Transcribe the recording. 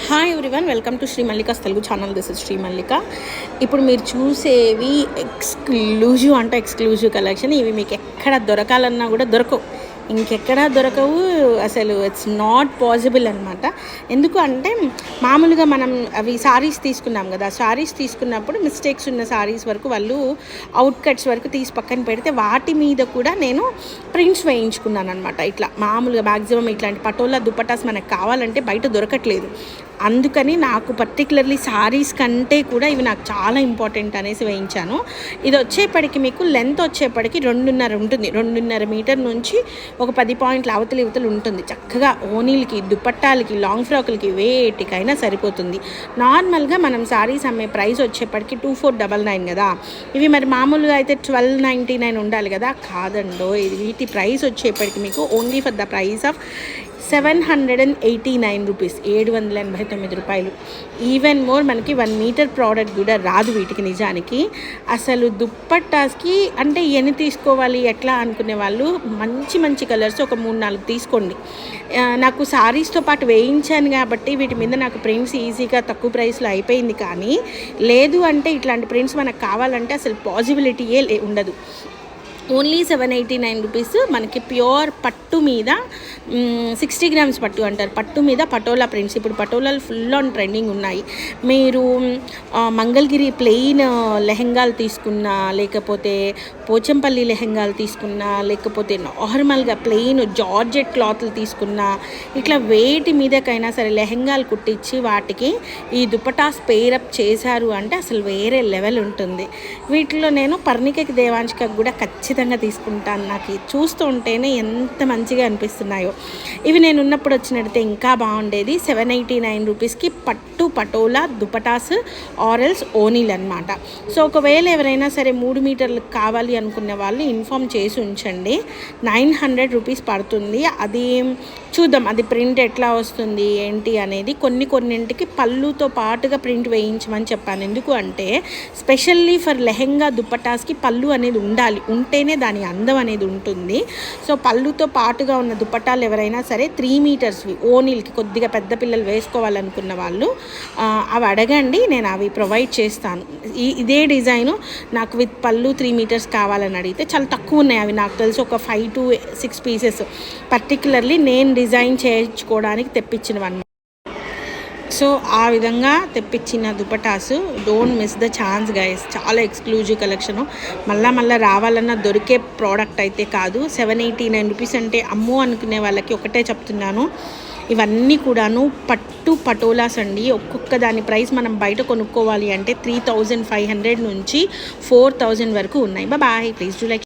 Hi everyone, welcome to Sri Mallika's Telugu channel. This is Sri Mallika. ఇప్పుడు మీరు చూసేవి exclusive collection. ఇవి మీకు ఎక్కడ దొరకాలన్నా కూడా దొరకవు, ఇంకెక్కడా దొరకవు. అసలు ఇట్స్ నాట్ పాసిబుల్ అనమాట. ఎందుకు అంటే మామూలుగా మనం అవి సారీస్ తీసుకున్నాం కదా, సారీస్ తీసుకున్నప్పుడు మిస్టేక్స్ ఉన్న సారీస్ వరకు వాళ్ళు అవుట్ కట్స్ వరకు తీసి పక్కన పెడితే వాటి మీద కూడా నేను ప్రింట్స్ వేయించుకున్నాను అనమాట. ఇట్లా మామూలుగా మ్యాక్సిమం ఇట్లాంటి పటోలా దుపటాస్ మనకు కావాలంటే బయట దొరకట్లేదు. అందుకని నాకు పర్టికులర్లీ సారీస్ కంటే కూడా ఇవి నాకు చాలా ఇంపార్టెంట్ అనేసి వేయించాను. ఇది వచ్చేప్పటికి మీకు లెంత్ వచ్చేప్పటికి 2.5 ఉంటుంది. 2.5 మీటర్ నుంచి ఒక 10 పాయింట్ల అవతలు ఉంటుంది. చక్కగా ఓనీలకి, దుపట్టాలకి, లాంగ్ ఫ్రాకులకి వేటికైనా సరిపోతుంది. నార్మల్గా మనం సారీస్ అమ్మే ప్రైస్ వచ్చేప్పటికి 2499 కదా. ఇవి మరి మామూలుగా అయితే 1299 ఉండాలి కదా. కాదండో, ఇది వీటి ప్రైస్ వచ్చేప్పటికి మీకు only for the price of 789 rupees, 789 రూపాయలు. ఈవెన్ మోర్ మనకి 1 మీటర్ ప్రోడక్ట్ కూడా రాదు వీటికి. నిజానికి అసలు దుప్పట్టాస్కి అంటే ఎన్ని తీసుకోవాలి ఎట్లా అనుకునే వాళ్ళు మంచి మంచి కలర్స్ ఒక 3-4 తీసుకోండి. నాకు సారీస్తో పాటు వేయించాను కాబట్టి వీటి మీద నాకు ప్రింట్స్ ఈజీగా తక్కువ ప్రైస్లో అయిపోయింది. కానీ లేదు అంటే ఇట్లాంటి ప్రింట్స్ మనకు కావాలంటే అసలు పాసిబిలిటీయే ఉండదు. Only 789 rupees. మనకి ప్యూర్ పట్టు మీద 60 గ్రామ్స్ పట్టు అంటారు, పట్టు మీద పటోలా ప్రింట్స్. ఇప్పుడు పటోలాలు ఫుల్ ఆన్ ట్రెండింగ్ ఉన్నాయి. మీరు మంగళగిరి ప్లెయిన్ లెహెంగాలు తీసుకున్నా, లేకపోతే పోచంపల్లి లెహెంగాలు తీసుకున్నా, లేకపోతే నార్మల్గా ప్లెయిన్ జార్జెట్ క్లాత్లు తీసుకున్నా, ఇట్లా వేటి మీదకైనా సరే లెహెంగాలు కుట్టించి వాటికి ఈ దుపటాస్ పేరప్ చేశారు అంటే అసలు వేరే లెవెల్ ఉంటుంది. వీటిలో నేను పర్ణికకి దేవాంశికకు కూడా ఖచ్చితంగా తీసుకుంటాను. నాకు చూస్తూ ఉంటేనే ఎంత మంచిగా అనిపిస్తున్నాయో. ఇవి నేను ఉన్నప్పుడు వచ్చినట్టయితే ఇంకా బాగుండేది. 789 రూపీస్కి పట్టు పటోలా దుపటాస్ ఆరల్స్ ఓనీలు అనమాట. సో ఒకవేళ ఎవరైనా సరే 3 మీటర్లు కావాలి అనుకునే వాళ్ళు ఇన్ఫామ్ చేసి ఉంచండి. 900 రూపీస్ పడుతుంది. అది చూద్దాం, అది ప్రింట్ ఎట్లా వస్తుంది ఏంటి అనేది. కొన్నింటికి పళ్ళుతో పాటుగా ప్రింట్ వేయించమని చెప్పాను. ఎందుకు అంటే స్పెషల్లీ ఫర్ లెహెంగా దుపటాస్కి పళ్ళు అనేది ఉండాలి, ఉంటేనే దాని అందం అనేది ఉంటుంది. సో పళ్ళుతో పాటుగా ఉన్న దుపటాలు ఎవరైనా సరే 3 మీటర్స్వి ఓనీలకి కొద్దిగా పెద్ద పిల్లలు వేసుకోవాలనుకున్న వాళ్ళు అవి అడగండి, నేను అవి ప్రొవైడ్ చేస్తాను. ఇదే డిజైను నాకు విత్ పళ్ళు 3 మీటర్స్ కావాలని అడిగితే చాలా తక్కువ ఉన్నాయి. అవి నాకు తెలిసి ఒక 5 to 6 పీసెస్ పర్టికులర్లీ నేను డిజైన్ చేయించుకోవడానికి తెప్పించినవన్నీ. సో ఆ విధంగా తెప్పించిన దుపటాసు don't miss the chance guys. చాలా ఎక్స్క్లూజివ్ కలెక్షను. మళ్ళీ రావాలన్నా దొరికే ప్రోడక్ట్ అయితే కాదు. 789 రూపీస్ అంటే అమ్మో అనుకునే వాళ్ళకి ఒకటే చెప్తున్నాను, ఇవన్నీ కూడాను పట్టు పటోలాస్ అండి. ఒక్కొక్క దాని ప్రైస్ మనం బయట కొనుక్కోవాలి అంటే 3500 నుంచి 4000 వరకు ఉన్నాయి. Bye, please do like.